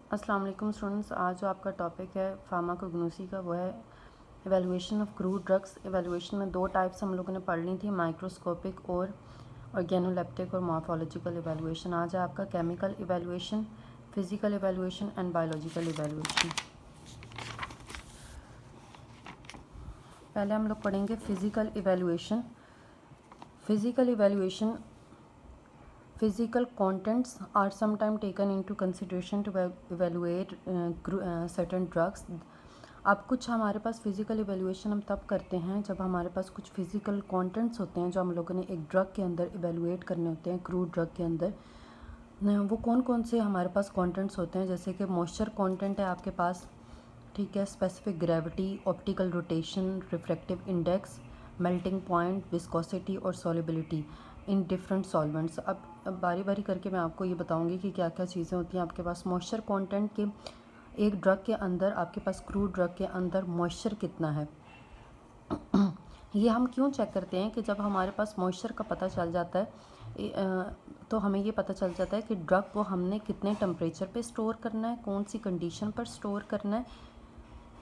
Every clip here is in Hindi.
अस्सलाम वालेकुम स्टूडेंट्स। आज जो आपका टॉपिक है फार्माकोग्नोसी का वो है evaluation of crude drugs. Evaluation में दो टाइप्स हम लोगों ने पढ़ ली थी, माइक्रोस्कोपिक और ऑर्गेनोलेप्टिक और मॉर्फोलॉजिकल एवेलुएशन। आज है आपका chemical evaluation, physical evaluation and biological evaluation. पहले हम लोग पढ़ेंगे physical evaluation. Physical evaluation, physical contents are sometimes taken into consideration to evaluate certain drugs। अब कुछ हमारे पास फिज़िकल इवेलुएशन हम तब करते हैं जब हमारे पास कुछ फिज़िकल कंटेंट्स होते हैं जो हम लोगों ने एक ड्रग के अंदर इवेलुएट करने होते हैं। क्रूड ड्रग के अंदर वो कौन कौन से हमारे पास कंटेंट्स होते हैं, जैसे कि मॉइस्चर कंटेंट है आपके पास, ठीक है, specific gravity, optical rotation, refractive index, melting point, viscosity और सॉल्युबिलिटी इन डिफरेंट सॉल्वेंट्स। अब बारी बारी करके मैं आपको ये बताऊंगी कि क्या क्या चीज़ें होती हैं आपके पास। मॉइस्चर कंटेंट के एक ड्रग के अंदर, आपके पास क्रूड ड्रग के अंदर मॉइस्चर कितना है। ये हम क्यों चेक करते हैं कि जब हमारे पास मॉइस्चर का पता चल जाता है तो हमें ये पता चल जाता है कि ड्रग को हमने कितने टेम्परेचर पे स्टोर करना है, कौन सी कंडीशन पर स्टोर करना है।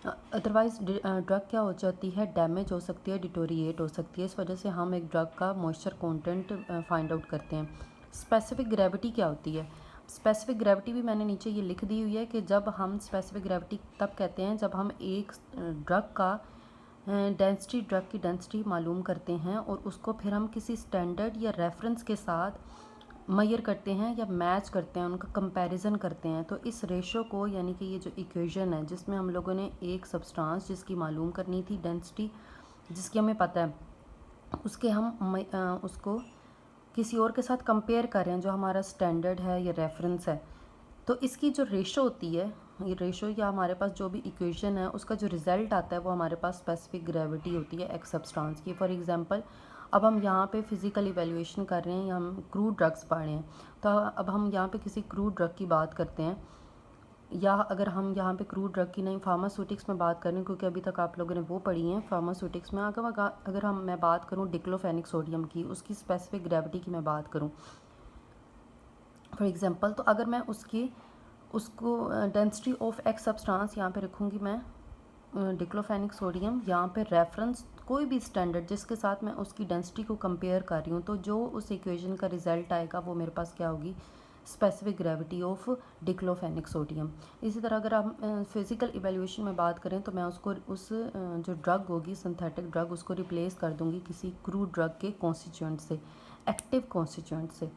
अदरवाइज़ ड्रग क्या हो जाती है, डैमेज हो सकती है, डिटोरिएट हो सकती है। इस वजह से हम एक ड्रग का मॉइस्चर कंटेंट फाइंड आउट करते हैं। स्पेसिफिक ग्रेविटी क्या होती है? स्पेसिफिक ग्रेविटी भी मैंने नीचे ये लिख दी हुई है कि जब हम स्पेसिफिक ग्रेविटी तब कहते हैं जब हम एक ड्रग का डेंसिटी, ड्रग की डेंसिटी मालूम करते हैं और उसको फिर हम किसी स्टैंडर्ड या रेफरेंस के साथ मेजर करते हैं या मैच करते हैं, उनका कंपैरिजन करते हैं। तो इस रेशो को, यानी कि ये जो इक्वेशन है जिसमें हम लोगों ने एक सब्सटेंस जिसकी मालूम करनी थी डेंसिटी, जिसकी हमें पता है, उसके हम उसको किसी और के साथ कंपेयर कर रहे हैं जो हमारा स्टैंडर्ड है या रेफरेंस है। तो इसकी जो रेशो होती है, ये रेशो या हमारे पास जो भी इक्वेशन है उसका जो रिज़ल्ट आता है वो हमारे पास स्पेसिफिक ग्रेविटी होती है एक सब्सटेंस की। फॉर एग्जांपल, अब हम यहाँ पे फिज़िकल इवैल्यूएशन कर रहे हैं या हम क्रूड ड्रग्स पढ़ रहे हैं, तो अब हम यहाँ पे किसी क्रूड ड्रग की बात करते हैं, या अगर हम यहाँ पे क्रूड ड्रग की नहीं, फार्मास्यूटिक्स में बात करें, क्योंकि अभी तक आप लोगों ने वो पढ़ी हैं फार्मास्यूटिक्स में। अगर मैं बात करूँ डिक्लोफेनिक सोडियम की, उसकी स्पेसिफिक ग्रेविटी की मैं बात करूँ फॉर एग्जांपल, तो अगर मैं उसको डेंसिटी ऑफ एक्स सब्सटेंस यहाँ पे रखूँगी मैं, डिक्लोफेनिक सोडियम, यहाँ पे रेफरेंस कोई भी स्टैंडर्ड जिसके साथ मैं उसकी डेंसिटी को कंपेयर कर रही हूँ, तो जो उस इक्वेशन का रिजल्ट आएगा वो मेरे पास क्या होगी, specific gravity of diclofenac sodium. इसी तरह अगर हम फिज़िकल इवैल्यूएशन में बात करें तो मैं उसको जो ड्रग होगी सिंथेटिक ड्रग, उसको रिप्लेस कर दूँगी किसी क्रूड ड्रग के कॉन्स्टिट्यूएंट से, एक्टिव कॉन्स्टिट्यूएंट से।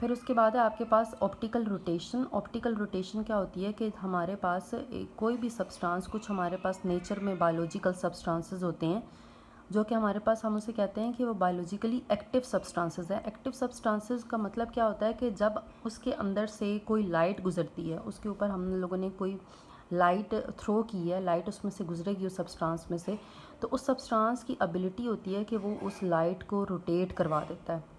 फिर उसके बाद है आपके पास ऑप्टिकल रोटेशन। ऑप्टिकल रोटेशन क्या होती है कि हमारे पास कोई भी सब्सटेंस, कुछ हमारे पास नेचर में बायोलॉजिकल सब्सटेंसेस होते हैं जो कि हमारे पास, हम उसे कहते हैं कि वो बायोलॉजिकली एक्टिव सब्सटेंसेस है। एक्टिव सब्सटेंसेस का मतलब क्या होता है कि जब उसके अंदर से कोई लाइट गुजरती है, उसके ऊपर हम लोगों ने कोई लाइट थ्रो की है, लाइट उसमें से गुजरेगी उस सब्सटेंस में से, तो उस सब्सटेंस की एबिलिटी होती है कि वो उस लाइट को रोटेट करवा देता है।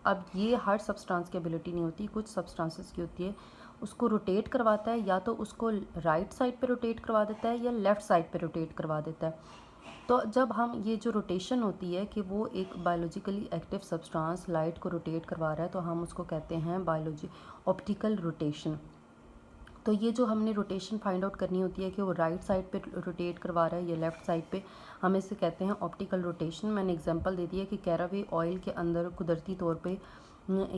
अब ये हर सब्सटेंस की एबिलिटी नहीं होती, कुछ सब्सटेंसेस की होती है, उसको रोटेट करवाता है, या तो उसको राइट साइड पे रोटेट करवा देता है या लेफ़्ट साइड पे रोटेट करवा देता है। तो जब हम ये जो रोटेशन होती है कि वो एक बायोलॉजिकली एक्टिव सब्सटेंस लाइट को रोटेट करवा रहा है, तो हम उसको कहते हैं ऑप्टिकल रोटेशन। तो ये जो हमने रोटेशन फाइंड आउट करनी होती है कि वो राइट साइड पे रोटेट करवा रहा है या लेफ़्ट साइड पे, हम इसे कहते हैं ऑप्टिकल रोटेशन। मैंने एग्जांपल दे दी है कि कैरावे ऑयल के अंदर कुदरती तौर पे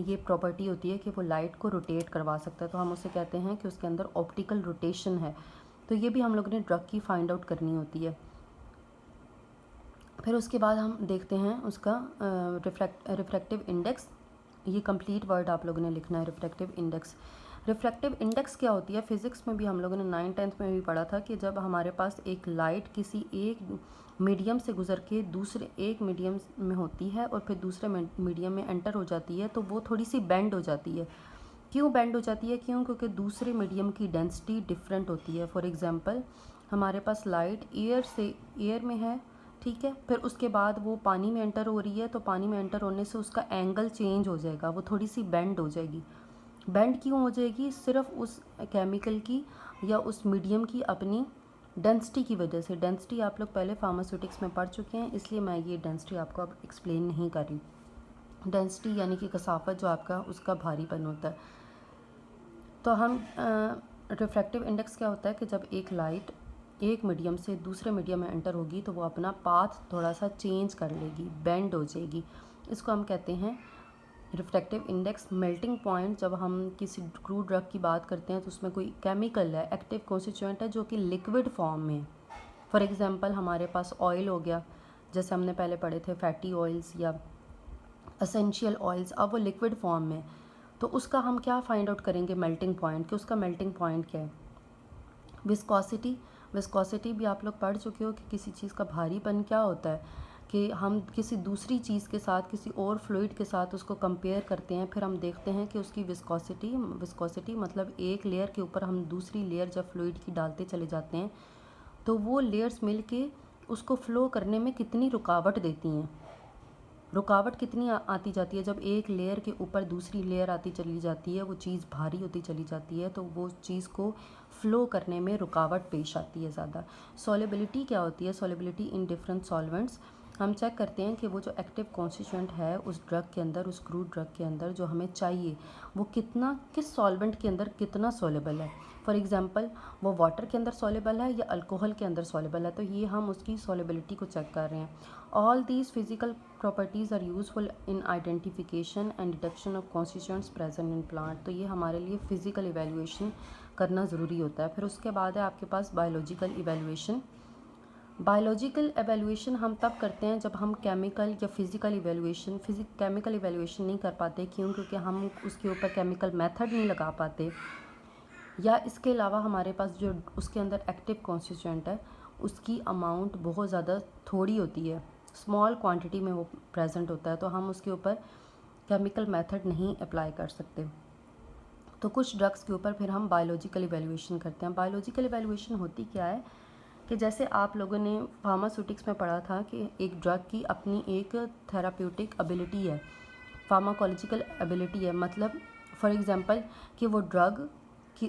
ये प्रॉपर्टी होती है कि वो लाइट को रोटेट करवा सकता है, तो हम उसे कहते हैं कि उसके अंदर ऑप्टिकल रोटेशन है। तो ये भी हम लोगों ने ड्रग की फाइंड आउट करनी होती है। फिर उसके बाद हम देखते हैं उसका रिफ्रैक्टिव इंडेक्स। ये कंप्लीट वर्ड आप लोगों ने लिखना है, रिफ्रैक्टिव इंडेक्स। रिफ्रैक्टिव इंडेक्स क्या होती है, फिज़िक्स में भी हम लोगों ने 9th-10th में भी पढ़ा था कि जब हमारे पास एक लाइट किसी एक मीडियम से गुजर के दूसरे एक मीडियम में होती है और फिर दूसरे मीडियम में एंटर हो जाती है, तो वो थोड़ी सी बेंड हो जाती है। क्यों बेंड हो जाती है? क्योंकि दूसरे मीडियम की डेंसिटी डिफरेंट होती है। फॉर एग्जांपल, हमारे पास लाइट एयर में है, ठीक है, फिर उसके बाद वो पानी में एंटर हो रही है, तो पानी में एंटर होने से उसका एंगल चेंज हो जाएगा, वो थोड़ी सी बेंड हो जाएगी। बेंड क्यों हो जाएगी? सिर्फ उस केमिकल की या उस मीडियम की अपनी डेंसिटी की वजह से। डेंसिटी आप लोग पहले फार्मास्यूटिक्स में पढ़ चुके हैं, इसलिए मैं ये डेंसिटी आपको अब एक्सप्लेन नहीं कर रही। डेंसिटी यानी कि कसाफत जो आपका उसका भारीपन होता है। तो हम रिफ्रैक्टिव इंडेक्स क्या होता है कि जब एक लाइट एक मीडियम से दूसरे मीडियम में एंटर होगी तो वो अपना पाथ थोड़ा सा चेंज कर लेगी, बेंड हो जाएगी। इसको हम कहते हैं रिफ्रैक्टिव इंडेक्स। मेल्टिंग पॉइंट, जब हम किसी क्रूड ड्रग की बात करते हैं तो उसमें कोई केमिकल है, एक्टिव कॉन्स्टिट्यूएंट है जो कि लिक्विड फॉर्म में है। फॉर एग्जांपल हमारे पास ऑयल हो गया, जैसे हमने पहले पढ़े थे फैटी ऑयल्स या एसेंशियल ऑयल्स, अब वो लिक्विड फॉर्म में, तो उसका हम क्या फाइंड आउट करेंगे मेल्टिंग पॉइंट, कि उसका मेल्टिंग पॉइंट क्या है। विस्कोसिटी, विस्कोसिटी भी आप लोग पढ़ चुके हो कि किसी चीज़ का भारीपन क्या होता है, कि हम किसी दूसरी चीज़ के साथ, किसी और फ्लूइड के साथ उसको कंपेयर करते हैं, फिर हम देखते हैं कि उसकी विस्कोसिटी मतलब एक लेयर के ऊपर हम दूसरी लेयर जब फ्लूइड की डालते चले जाते हैं तो वो लेयर्स मिल के उसको फ़्लो करने में कितनी रुकावट देती हैं। रुकावट कितनी आती जाती है, जब एक लेयर के ऊपर दूसरी लेयर आती चली जाती है, वो चीज़ भारी होती चली जाती है तो वो चीज़ को फ़्लो करने में रुकावट पेश आती है ज़्यादा। सॉलिबिलिटी क्या होती है, सॉलिबिलिटी इन डिफरेंट सॉल्वेंट्स। हम चेक करते हैं कि वो जो एक्टिव कॉन्स्टिट्यूएंट है उस ड्रग के अंदर, उस क्रूड ड्रग के अंदर जो हमें चाहिए, वो कितना, किस सॉल्वेंट के अंदर कितना सॉलेबल है। फॉर एग्जांपल वो वाटर के अंदर सॉलेबल है या अल्कोहल के अंदर सॉलेबल है, तो ये हम उसकी सॉलेबिलिटी को चेक कर रहे हैं। All these physical properties are useful in identification and detection of constituents present in plant. तो ये हमारे लिए फ़िज़िकल इवैल्यूएशन करना ज़रूरी होता है। फिर उसके बाद है आपके पास बायोलॉजिकल इवैल्यूएशन। बायोलॉजिकल एवेल्यूएशन हम तब करते हैं जब हम केमिकल या फिज़िकल इवैल्यूएशन, केमिकल इवैल्यूएशन नहीं कर पाते, क्यों, क्योंकि हम उसके ऊपर केमिकल मेथड नहीं लगा पाते, या इसके अलावा हमारे पास जो उसके अंदर एक्टिव कॉन्स्टिट्यूएंट है उसकी अमाउंट बहुत ज़्यादा थोड़ी होती है, स्मॉल क्वांटिटी में वो प्रेजेंट होता है, तो हम उसके ऊपर केमिकल मेथड नहीं अप्लाई कर सकते। तो कुछ ड्रग्स के ऊपर फिर हम बायोलॉजिकल इवैल्यूएशन करते हैं। बायोलॉजिकल इवैल्यूएशन होती क्या है कि जैसे आप लोगों ने फार्मास्यूटिक्स में पढ़ा था कि एक ड्रग की अपनी एक थेराप्यूटिक एबिलिटी है, फार्माकोलॉजिकल एबिलिटी है, मतलब फॉर एग्जांपल कि वो ड्रग कि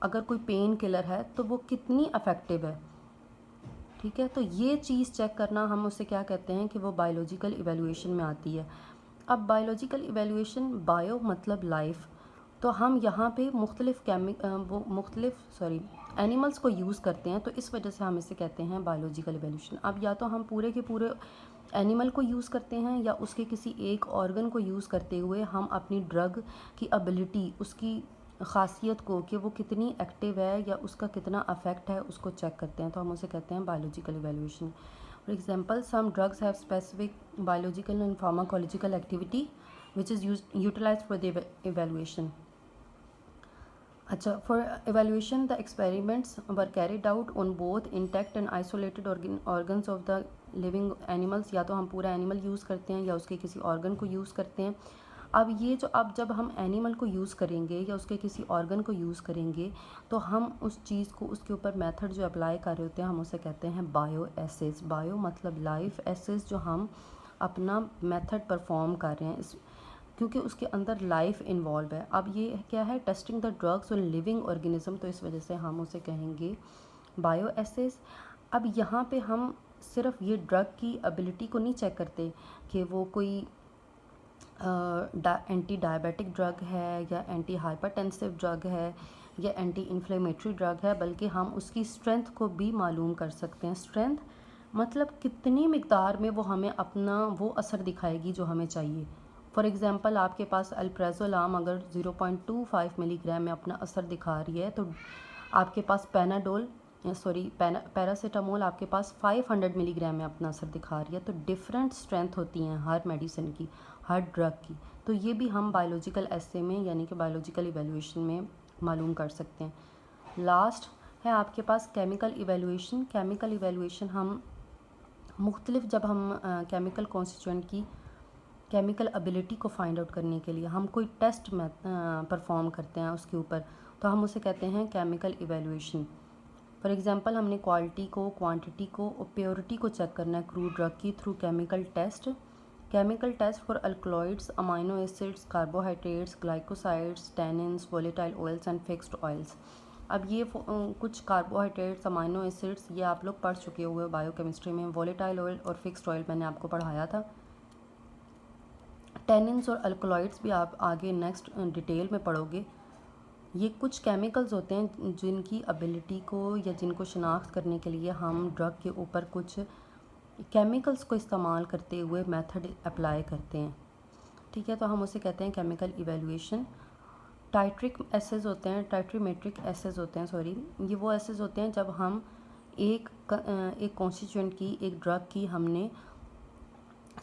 अगर कोई पेन किलर है तो वो कितनी इफ़ेक्टिव है, ठीक है। तो ये चीज़ चेक करना, हम उसे क्या कहते हैं कि वो बायोलॉजिकल इवैल्यूएशन में आती है। अब बायोलॉजिकल इवैल्यूएशन, बायो मतलब लाइफ, तो हम यहाँ पे एनिमल्स को यूज़ करते हैं, तो इस वजह से हम इसे कहते हैं बायोलॉजिकल इवैल्यूएशन। अब या तो हम पूरे के पूरे एनिमल को यूज़ करते हैं या उसके किसी एक ऑर्गन को यूज़ करते हुए हम अपनी ड्रग की एबिलिटी, उसकी ख़ासियत को, कि वो कितनी एक्टिव है या उसका कितना अफेक्ट है, उसको चेक करते हैं, तो हम उसे कहते हैं biological evaluation. For example some drugs have specific biological and pharmacological activity which is utilized for the evaluation. अच्छा, for evaluation the experiments were carried out on both intact and isolated organs of the living animals। या तो हम पूरा एनिमल यूज़ करते हैं या उसके किसी ऑर्गन को यूज़ करते हैं। अब जब हम एनिमल को यूज़ करेंगे या उसके किसी ऑर्गन को यूज़ करेंगे तो हम उस चीज़ को, उसके ऊपर मेथड जो अप्लाई कर रहे होते हैं, हम उसे कहते हैं बायो एसेस। बायो मतलब लाइफ, एसेस जो हम अपना मेथड परफॉर्म कर रहे हैं, क्योंकि उसके अंदर लाइफ इन्वॉल्व है। अब ये क्या है, testing the drugs on living organism, तो इस वजह से हम उसे कहेंगे बायो एसेस। अब यहाँ पे हम सिर्फ ये ड्रग की एबिलिटी को नहीं चेक करते कि वो कोई एंटी डायबिटिक ड्रग है या एंटी हाइपरटेंसिव ड्रग है या एंटी इन्फ्लेमेटरी ड्रग है, बल्कि हम उसकी स्ट्रेंथ को भी मालूम कर सकते हैं। स्ट्रेंथ मतलब कितनी मिकदार में वो हमें अपना वो असर दिखाएगी जो हमें चाहिए। फॉर एग्ज़ाम्पल आपके पास अल्प्राज़ोलाम अगर 0.25 मिलीग्राम में अपना असर दिखा रही है, तो आपके पास पैरासीटामोल आपके पास 500 मिलीग्राम में अपना असर दिखा रही है। तो डिफरेंट स्ट्रेंथ होती हैं हर मेडिसिन की, हर ड्रग की। तो ये भी हम बायोलॉजिकल एसे में यानी कि बायोलॉजिकल इवैल्यूएशन में मालूम कर सकते हैं। लास्ट है आपके पास केमिकल इवैल्यूएशन। केमिकल इवैल्यूएशन हम मुख्तलिफ, जब हम केमिकल कॉन्स्टिट्यूएंट की केमिकल एबिलिटी को फाइंड आउट करने के लिए हम कोई टेस्ट परफॉर्म करते हैं उसके ऊपर, तो हम उसे कहते हैं केमिकल इवैल्यूएशन। फॉर एग्जांपल हमने क्वालिटी को, क्वांटिटी को और प्योरिटी को चेक करना है क्रूड ड्रग की through chemical test for alkaloids, amino acids, carbohydrates, glycosides, tannins, volatile oils and fixed oils. अब ये कुछ कार्बोहाइड्रेट्स, अमाइनो एसिड्स, ये आप लोग पढ़ चुके हुए बायोकेमिस्ट्री में। वोलेटाइल ऑयल और फिक्स्ड ऑयल मैंने आपको पढ़ाया था। टैनिन्स और अल्कलॉइड्स भी आप आगे नेक्स्ट डिटेल में पढ़ोगे। ये कुछ केमिकल्स होते हैं जिनकी एबिलिटी को या जिनको शनाख्त करने के लिए हम ड्रग के ऊपर कुछ केमिकल्स को इस्तेमाल करते हुए मेथड अप्लाई करते हैं, ठीक है। तो हम उसे कहते हैं केमिकल इवेलुएशन। टाइट्रिक एसेस होते हैं, टाइट्रीमेट्रिक एसेस होते हैं, सॉरी, ये वो एसेस होते हैं जब हम एक कॉन्स्टिट्यूएंट की, एक ड्रग की हमने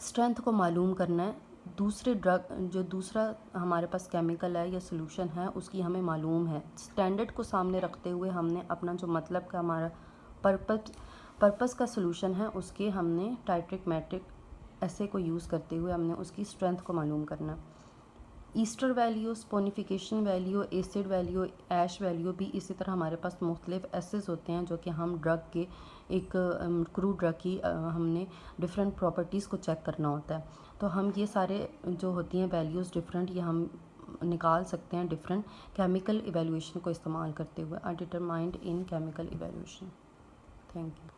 स्ट्रेंथ को मालूम करना है, दूसरे ड्रग जो दूसरा हमारे पास केमिकल है या सोल्यूशन है उसकी हमें मालूम है, स्टैंडर्ड को सामने रखते हुए हमने अपना जो मतलब का हमारा पर्पस का सोल्यूशन है उसके हमने टाइट्रिक मैट्रिक ऐसे को यूज़ करते हुए हमने उसकी स्ट्रेंथ को मालूम करना। Ester value, saponification value, acid value, ash value भी इसी तरह हमारे पास मुख्तलिफ एसेस होते हैं जो कि हम ड्रग के एक क्रू ड्रग की हमने डिफरेंट प्रॉपर्टीज़ को चेक करना होता है। तो हम ये सारे जो होती हैं वैल्यूज़ डिफरेंट, ये हम निकाल सकते हैं डिफरेंट केमिकल इवेलुएशन को इस्तेमाल करते हुए, are determined in chemical evaluation. Thank you.